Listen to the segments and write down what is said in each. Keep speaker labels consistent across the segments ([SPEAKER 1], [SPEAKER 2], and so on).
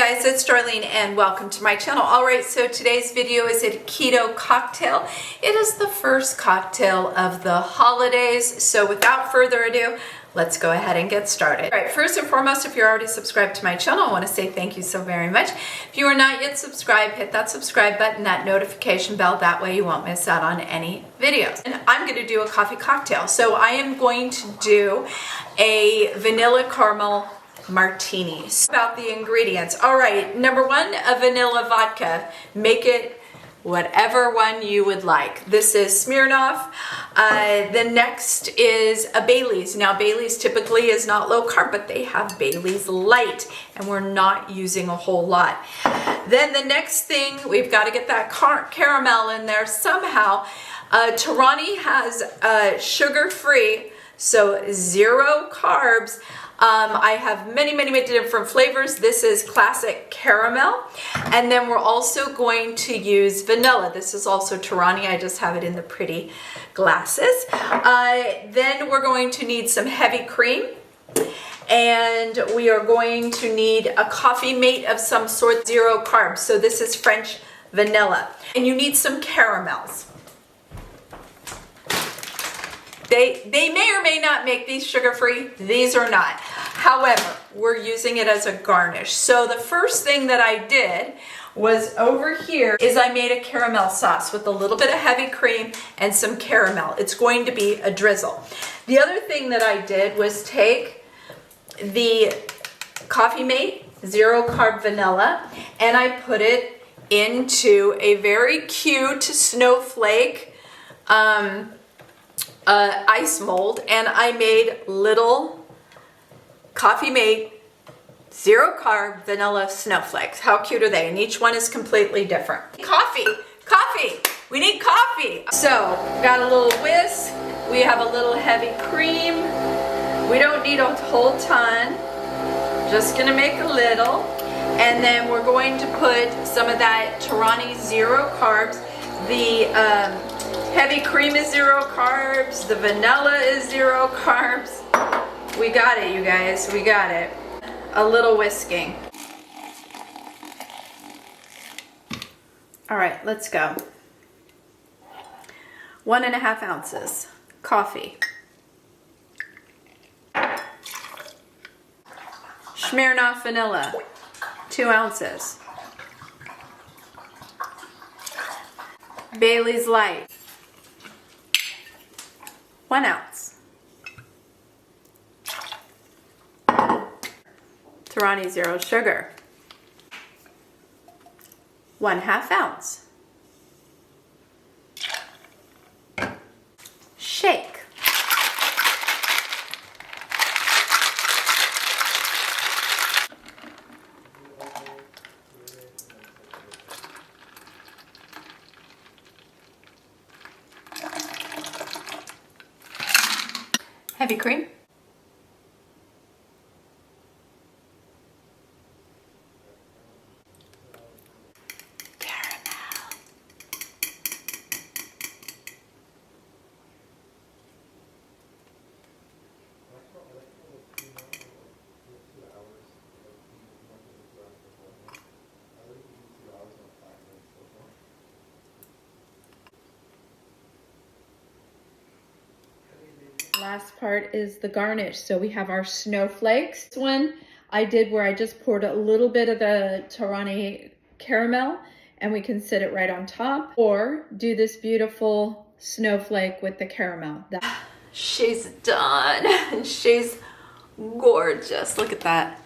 [SPEAKER 1] guys, it's Darlene and welcome to my channel. Alright, so today's video is a keto cocktail. It is the first cocktail of the holidays, so without further ado, let's go ahead and get started. Alright, first and foremost, if you're already subscribed to my channel, I want to say thank you so very much. If you are not yet subscribed, hit that subscribe button, that notification bell, that way you won't miss out on any videos. And I'm going to do a coffee cocktail. So I am going to do a vanilla caramel Martini. About the ingredients. All right, number one, a vanilla vodka. Make it whatever one you would like. This is Smirnoff. The next is a Bailys. Now Bailys typically is not low carb, but they have Bailys light, and we're not using a whole lot. Then the next thing, we've got to get that caramel in there somehow. Torani has sugar-free, so 0 carbs. I have many different flavors. This is classic caramel. And then we're also going to use vanilla. This is also Torani. I just have it in the pretty glasses. Then we're going to need some heavy cream. And we are going to need a coffee mate of some sort, 0 carbs. So this is French vanilla. And you need some caramels. They may or may not make these sugar-free. These are not. However, we're using it as a garnish. So the first thing that I did was over here is I made a caramel sauce with a little bit of heavy cream and some caramel. It's going to be a drizzle. The other thing that I did was take the Coffee Mate 0 carb vanilla and I put it into a very cute snowflake ice mold, and I made little Coffee Mate 0 carb vanilla snowflakes. How cute are they? And each one is completely different. Coffee, we need coffee. So got a little whisk, we have a little heavy cream. We don't need a whole ton, just gonna make a little. And then we're going to put some of that Torani 0 carbs. The heavy cream is 0 carbs. The vanilla is 0 carbs. We got it, you guys. We got it. A little whisking. All right, let's go. 1.5 ounces coffee. Smirnoff vanilla, 2 ounces. Bailys light, 1 ounce. Torani 0 sugar, 1/2 ounce. Shake. Heavy cream. Last part is the garnish. So we have our snowflakes. This one I did where I just poured a little bit of the Torani caramel and we can sit it right on top, or do this beautiful snowflake with the caramel. She's done. She's gorgeous. Look at that.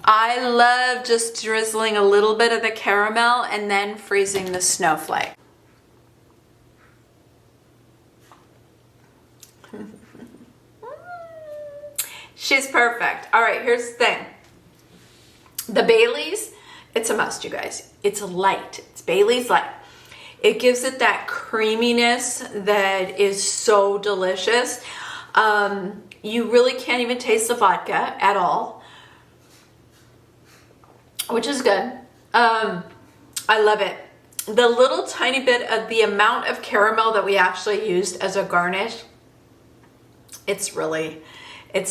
[SPEAKER 1] I love just drizzling a little bit of the caramel and then freezing the snowflake. She's perfect. All right, here's the thing. The Bailys, it's a must, you guys. It's light. It's Bailys light. It gives it that creaminess that is so delicious. You really can't even taste the vodka at all, which is good. I love it. The little tiny bit of the amount of caramel that we actually used as a garnish, it's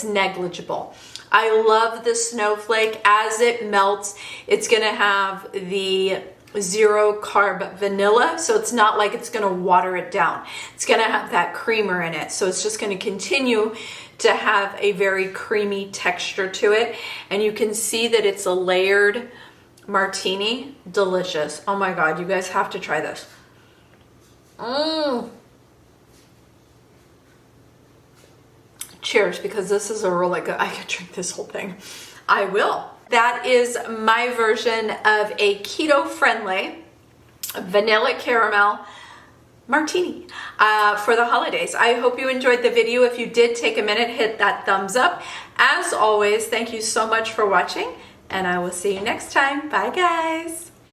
[SPEAKER 1] negligible. I love the snowflake. As it melts, it's gonna have the 0-carb vanilla, so it's not like it's gonna water it down. It's gonna have that creamer in it, so it's just gonna continue to have a very creamy texture to it. And you can see that it's a layered martini. Delicious. Oh my God, you guys have to try this. Cheers, because this is a really good, I could drink this whole thing. I will. That is my version of a keto-friendly vanilla caramel martini for the holidays. I hope you enjoyed the video. If you did, take a minute, hit that thumbs up. As always, thank you so much for watching, and I will see you next time. Bye, guys.